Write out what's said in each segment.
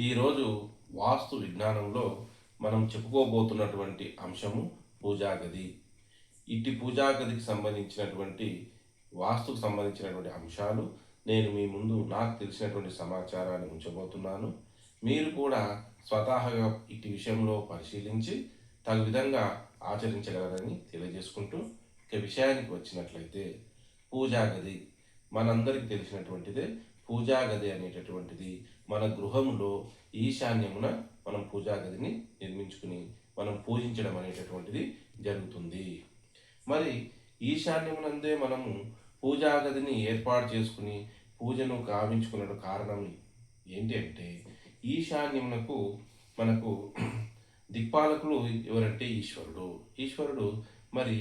ఈరోజు వాస్తు విజ్ఞానంలో మనం చెప్పుకోబోతున్నటువంటి అంశము పూజా గది. ఇట్టి పూజా గదికి సంబంధించినటువంటి వాస్తుకు సంబంధించినటువంటి అంశాలు నేను మీ ముందు నాకు తెలిసినటువంటి సమాచారాన్ని ఉంచబోతున్నాను. మీరు కూడా స్వతహాగా ఇట్టి విషయంలో పరిశీలించి తగు విధంగా ఆచరించగలరని తెలియజేసుకుంటూ ఇక విషయానికి వచ్చినట్లయితే పూజా గది మనందరికీ తెలిసినటువంటిదే. పూజా గది అనేటటువంటిది మన గృహంలో ఈశాన్యమున మనం పూజా గదిని నిర్మించుకుని మనం పూజించడం అనేటటువంటిది జరుగుతుంది. మరి ఈశాన్యమునందే మనము పూజా గదిని ఏర్పాటు చేసుకుని పూజను గావించుకున్న కారణం ఏంటి అంటే, ఈశాన్యమునకు మనకు దిక్పాలకులు ఎవరంటే ఈశ్వరుడు. ఈశ్వరుడు మరి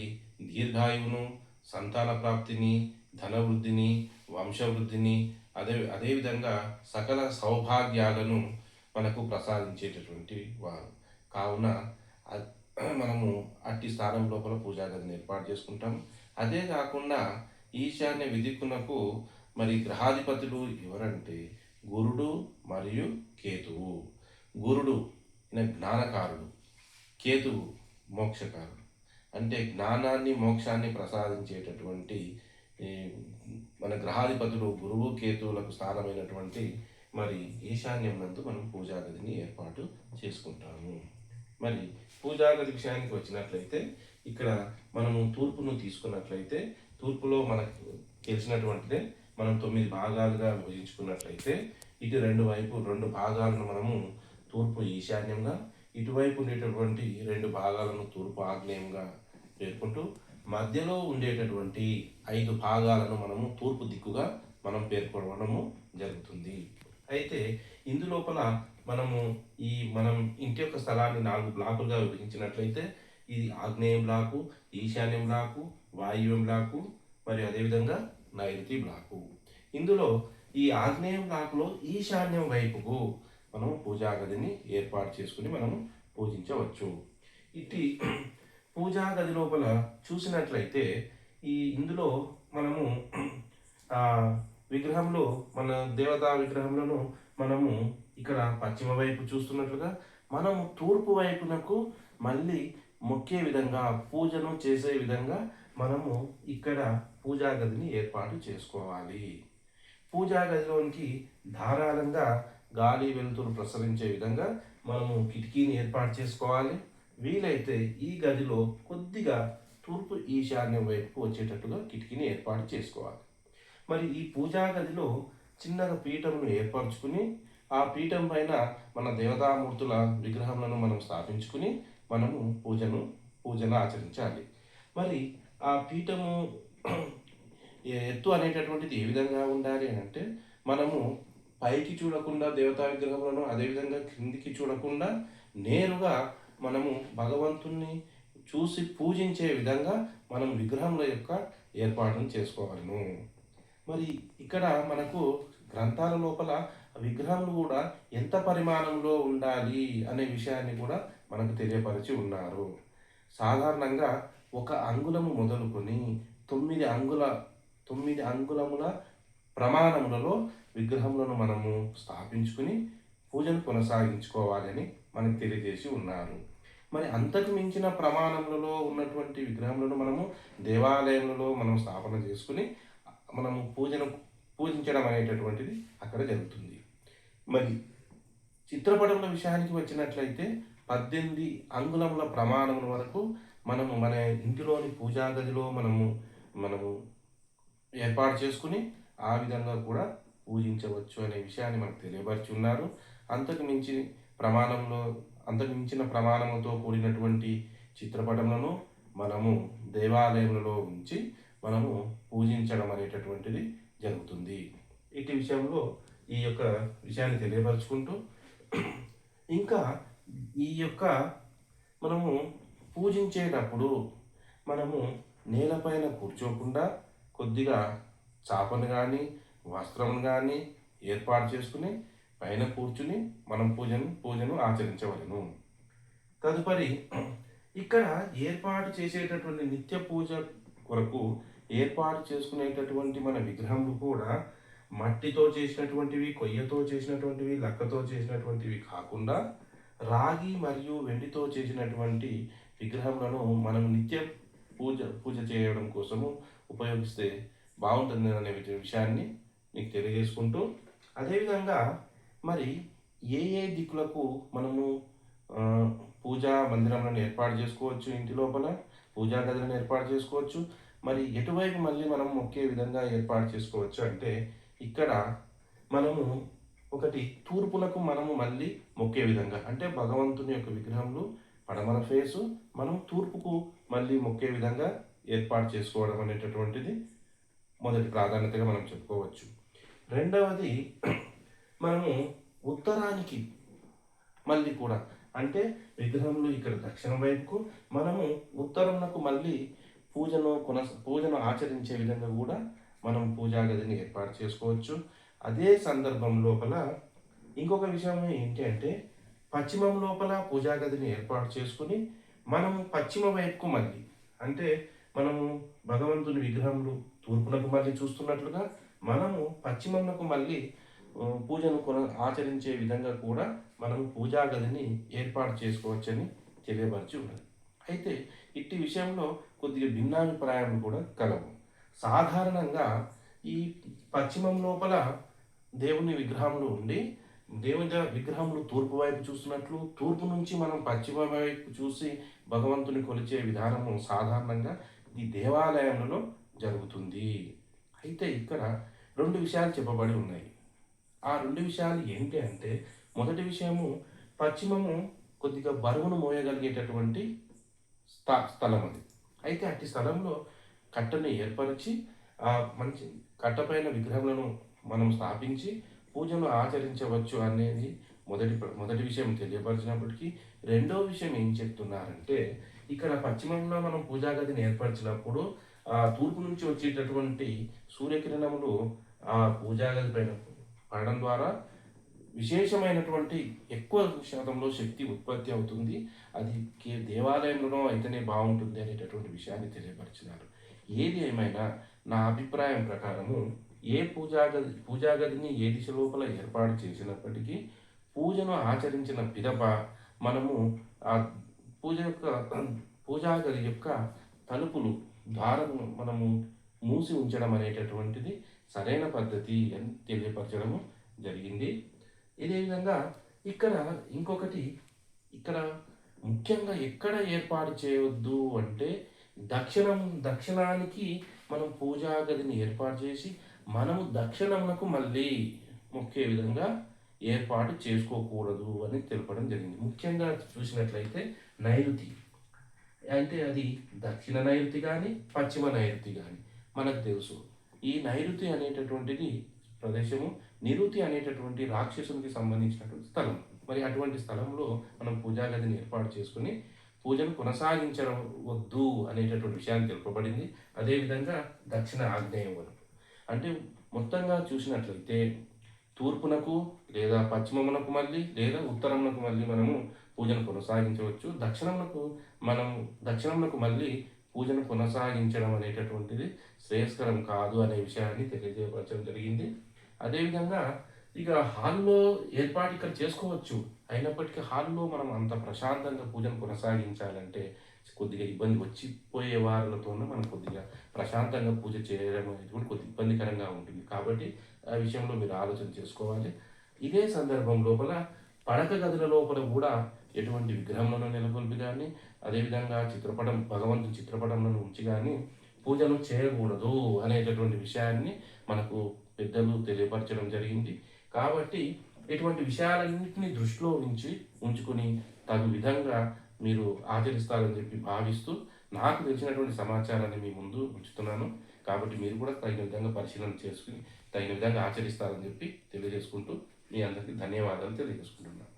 దీర్ఘాయువును, సంతాన ప్రాప్తిని, ధనవృద్ధిని, వంశవృద్ధిని, అదేవిధంగా సకల సౌభాగ్యాలను మనకు ప్రసాదించేటటువంటి వారు. కావున మనము అట్టి స్థానం లోపల పూజా గదిని ఏర్పాటు చేసుకుంటాం. అదే కాకుండా ఈశాన్య విదిక్కునకు మరి గ్రహాధిపతులు ఎవరంటే గురుడు మరియు కేతువు. గురుడు జ్ఞానకారుడు, కేతువు మోక్షకారుడు. అంటే జ్ఞానాన్ని మోక్షాన్ని ప్రసాదించేటటువంటి మన గ్రహాధిపతులు గురువు కేతువులకు స్థానమైనటువంటి మరి ఈశాన్యం నందు మనం పూజా గదిని ఏర్పాటు చేసుకుంటాము. మరి పూజా గది విషయానికి వచ్చినట్లయితే ఇక్కడ మనము తూర్పును తీసుకున్నట్లయితే తూర్పులో మనకు తెలిసినటువంటిదే. మనం 9 భాగాలుగా విభజించుకున్నట్లయితే ఇటు రెండు భాగాలను మనము తూర్పు ఈశాన్యంగా, ఇటువైపు ఉండేటటువంటి 2 భాగాలను తూర్పు ఆగ్నేయంగా పేర్కొంటూ మధ్యలో ఉండేటటువంటి 5 భాగాలను మనము తూర్పు దిక్కుగా మనం పేర్కొనడము జరుగుతుంది. అయితే ఇందులోపల మనము మనం ఇంటి యొక్క స్థలాన్ని 4 బ్లాకులుగా విభజించినట్లయితే ఇది ఆగ్నేయం బ్లాకు, ఈశాన్యం బ్లాకు, వాయువ్యం బ్లాకు, మరియు అదేవిధంగా నైరుతి బ్లాకు. ఇందులో ఈ ఆగ్నేయం బ్లాకులో ఈశాన్యం వైపుకు మనము పూజా గదిని ఏర్పాటు చేసుకుని మనము పూజించవచ్చు. ఇట్టి పూజా గది లోపల చూసినట్లయితే ఇందులో మనము విగ్రహంలో మన దేవతా విగ్రహంలో మనము ఇక్కడ పశ్చిమ వైపు చూస్తున్నట్లుగా మనము తూర్పు వైపునకు మళ్ళీ మొక్కే విధంగా పూజను చేసే విధంగా మనము ఇక్కడ పూజా గదిని ఏర్పాటు చేసుకోవాలి. పూజా గదిలోనికి ధారాళంగా గాలి వెలుతురు ప్రసరించే విధంగా మనము కిటికీని ఏర్పాటు చేసుకోవాలి. వీలైతే ఈ గదిలో కొద్దిగా తూర్పు ఈశాన్యం వైపుకు వచ్చేటట్టుగా కిటికీని ఏర్పాటు చేసుకోవాలి. మరి ఈ పూజా గదిలో చిన్నగా పీఠమును ఏర్పరచుకుని ఆ పీఠం పైన మన దేవతామూర్తుల విగ్రహములను మనం స్థాపించుకుని మనము పూజను ఆచరించాలి. మరి ఆ పీఠము ఎత్తు అనేటటువంటిది ఏ విధంగా ఉండాలి అని అంటే, మనము పైకి చూడకుండా దేవతా విగ్రహములను, అదేవిధంగా క్రిందికి చూడకుండా నేరుగా మనము భగవంతుణ్ణి చూసి పూజించే విధంగా మనం విగ్రహముల యొక్క ఏర్పాటును చేసుకోవాలను. మరి ఇక్కడ మనకు గ్రంథాల లోపల విగ్రహములు కూడా ఎంత పరిమాణంలో ఉండాలి అనే విషయాన్ని కూడా మనకు తెలియపరిచి ఉన్నారు. సాధారణంగా 1 అంగుళము మొదలుకొని 9 అంగుళముల ప్రమాణములలో విగ్రహములను మనము స్థాపించుకుని పూజను కొనసాగించుకోవాలి అని మనకు తెలియజేసి ఉన్నారు. మరి అంతకు మించిన ప్రమాణములలో ఉన్నటువంటి విగ్రహములను మనము దేవాలయములలో మనం స్థాపన చేసుకుని మనము పూజించడం అనేటటువంటిది అక్కడ జరుగుతుంది. మరి చిత్రపటముల విషయానికి వచ్చినట్లయితే 18 అంగుళముల ప్రమాణముల వరకు మనము మన ఇంటిలోని పూజా గదిలో మనము ఏర్పాటు చేసుకుని ఆ విధంగా కూడా పూజించవచ్చు అనే విషయాన్ని మనకు తెలియపరిచి ఉన్నారు. అంతకు మించిన ప్రమాణములతో కూడినటువంటి చిత్రపటములను మనము దేవాలయములలో ఉంచి మనము పూజించడం అనేటటువంటిది జరుగుతుంది. ఇటు విషయంలో ఈ యొక్క విషయాన్ని తెలియపరుచుకుంటూ ఇంకా ఈ యొక్క మనము పూజించేటప్పుడు మనము నేలపైన కూర్చోకుండా కొద్దిగా చాపను కానీ వస్త్రం కానీ ఏర్పాటు చేసుకుని పైన కూర్చుని మనం పూజను ఆచరించవలను. తదుపరి ఇక్కడ ఏర్పాటు చేసేటటువంటి నిత్య పూజ కొరకు ఏర్పాటు చేసుకునేటటువంటి మన విగ్రహములు కూడా మట్టితో చేసినటువంటివి, కొయ్యతో చేసినటువంటివి, లక్కతో చేసినటువంటివి కాకుండా రాగి మరియు వెండితో చేసినటువంటి విగ్రహములను మనం నిత్యం పూజ చేయడం కోసము ఉపయోగిస్తే బాగుంటుంది అనే విషయాన్ని మీకు తెలియజేసుకుంటూ, అదేవిధంగా మరి ఏ దిక్కులకు మనము పూజా మందిరములను ఏర్పాటు చేసుకోవచ్చు, ఇంటి లోపల పూజా గదులను ఏర్పాటు చేసుకోవచ్చు, మరి ఎటువైపు మళ్ళీ మనం మొక్కే విధంగా ఏర్పాటు చేసుకోవచ్చు అంటే ఇక్కడ మనము ఒకటి తూర్పునకు మనము మళ్ళీ మొక్కే విధంగా, అంటే భగవంతుని యొక్క విగ్రహంలో పడమర ఫేసు మనం తూర్పుకు మళ్ళీ మొక్కే విధంగా ఏర్పాటు చేసుకోవడం అనేటటువంటిది మొదటి ప్రాధాన్యతగా మనం చెప్పుకోవచ్చు. రెండవది మనము ఉత్తరానికి మళ్ళీ కూడా, అంటే విగ్రహంలో ఇక్కడ దక్షిణ వైపుకు మనము ఉత్తరంకు మళ్ళీ పూజను ఆచరించే విధంగా కూడా మనం పూజా గదిని ఏర్పాటు చేసుకోవచ్చు. అదే సందర్భం లోపల ఇంకొక విషయం ఏంటి అంటే పశ్చిమం లోపల పూజా గదిని ఏర్పాటు చేసుకుని మనము పశ్చిమ వైపుకు మళ్ళీ, అంటే మనము భగవంతుని విగ్రహంలో తూర్పునకు మళ్ళీ చూస్తున్నట్లుగా మనము పశ్చిమంకు మళ్ళీ పూజను ఆచరించే విధంగా కూడా మనము పూజా గదిని ఏర్పాటు చేసుకోవచ్చని తెలియపరిచి ఉన్నది. అయితే ఇట్టి విషయంలో కొద్దిగా భిన్నాభిప్రాయాలు కూడా కలవు. సాధారణంగా ఈ పశ్చిమం లోపల దేవుని విగ్రహంలో ఉండి దేవుని విగ్రహంలో తూర్పు వైపు చూస్తున్నట్లు, తూర్పు నుంచి మనం పశ్చిమ వైపు చూసి భగవంతుని కొలిచే విధానము సాధారణంగా ఈ దేవాలయంలో జరుగుతుంది. అయితే ఇక్కడ రెండు విషయాలు చెప్పబడి ఉన్నాయి. ఆ రెండు విషయాలు ఏంటి అంటే మొదటి విషయము పశ్చిమము కొద్దిగా బరువును మోయగలిగేటటువంటి స్థలం అది. అయితే అట్టి స్థలంలో కట్టను ఏర్పరిచి ఆ మంచి కట్టపైన విగ్రహములను మనం స్థాపించి పూజను ఆచరించవచ్చు అనేది మొదటి విషయం తెలియపరిచినప్పటికీ, రెండో విషయం ఏం చెప్తున్నారంటే ఇక్కడ పశ్చిమంలో మనం పూజా గదిని ఏర్పరిచినప్పుడు ఆ తూర్పు నుంచి వచ్చేటటువంటి సూర్యకిరణములు ఆ పూజా గది పైన పడడం ద్వారా విశేషమైనటువంటి ఎక్కువ శాతంలో శక్తి ఉత్పత్తి అవుతుంది. అది దేవాలయంలో అయితేనే బాగుంటుంది అనేటటువంటి విషయాన్ని తెలియపరిచినారు. ఏది ఏమైనా నా అభిప్రాయం ప్రకారము ఏ పూజా గదిని ఏ దిశ లోపల ఏర్పాటు చేసినప్పటికీ పూజను ఆచరించిన పిదప మనము ఆ పూజా గది యొక్క తలుపులు ద్వారము మనము మూసి ఉంచడం అనేటటువంటిది సరైన పద్ధతి అని తెలియపరచడము జరిగింది. ఇదే విధంగా ఇక్కడ ఇంకొకటి, ఇక్కడ ముఖ్యంగా ఎక్కడ ఏర్పాటు చేయవద్దు అంటే దక్షిణానికి మనం పూజా గదిని ఏర్పాటు చేసి మనము దక్షిణమునకు మళ్ళీ మొక్కే విధంగా ఏర్పాటు చేసుకోకూడదు అని తెలపడం జరిగింది. ముఖ్యంగా చూసినట్లయితే నైరుతి, అంటే అది దక్షిణ నైరుతి కానీ పశ్చిమ నైరుతి కానీ మనకు తెలుసు. ఈ నైరుతి అనేటటువంటిది ప్రదేశము, నిరుతి అనేటటువంటి రాక్షసునికి సంబంధించినటువంటి స్థలం. మరి అటువంటి స్థలంలో మనం పూజా గదిని ఏర్పాటు చేసుకుని పూజను కొనసాగించడం వద్దు అనేటటువంటి విషయాన్ని తెలుపబడింది. అదేవిధంగా దక్షిణ ఆగ్నేయం వరకు, అంటే మొత్తంగా చూసినట్లయితే తూర్పునకు లేదా పశ్చిమమునకు మళ్ళీ లేదా ఉత్తరమునకు మళ్ళీ మనము పూజను కొనసాగించవచ్చు. దక్షిణమునకు మళ్ళీ పూజను కొనసాగించడం అనేటటువంటిది శ్రేయస్కరం కాదు అనే విషయాన్ని తెలియజేయపరచడం జరిగింది. అదేవిధంగా ఇక హాల్లో ఏర్పాటు ఇక్కడ చేసుకోవచ్చు, అయినప్పటికీ హాల్లో మనం అంత ప్రశాంతంగా పూజను కొనసాగించాలంటే కొద్దిగా ఇబ్బంది వచ్చిపోయే వారులతోనే మనం కొద్దిగా ప్రశాంతంగా పూజ చేయడం అనేది కూడా కొద్దిగా ఇబ్బందికరంగా ఉంటుంది. కాబట్టి ఆ విషయంలో మీరు ఆలోచన చేసుకోవాలి. ఇదే సందర్భం లోపల పడక గదుల లోపల కూడా ఎటువంటి విగ్రహంలో నెలకొల్పి కానీ అదేవిధంగా భగవంతుని చిత్రపటంలో ఉంచి కానీ పూజను చేయకూడదు అనేటటువంటి విషయాన్ని మనకు పెద్దలు తెలియపరచడం జరిగింది. కాబట్టి ఇటువంటి విషయాలన్నింటినీ దృష్టిలో ఉంచుకుని తగు విధంగా మీరు ఆచరిస్తారని చెప్పి భావిస్తూ నాకు తెలిసినటువంటి సమాచారాన్ని మీ ముందు ఉంచుతున్నాను. కాబట్టి మీరు కూడా తగిన విధంగా పరిశీలన చేసుకుని తగిన విధంగా ఆచరిస్తారని చెప్పి తెలియజేసుకుంటూ మీ అందరికీ ధన్యవాదాలు తెలియజేసుకుంటున్నాను.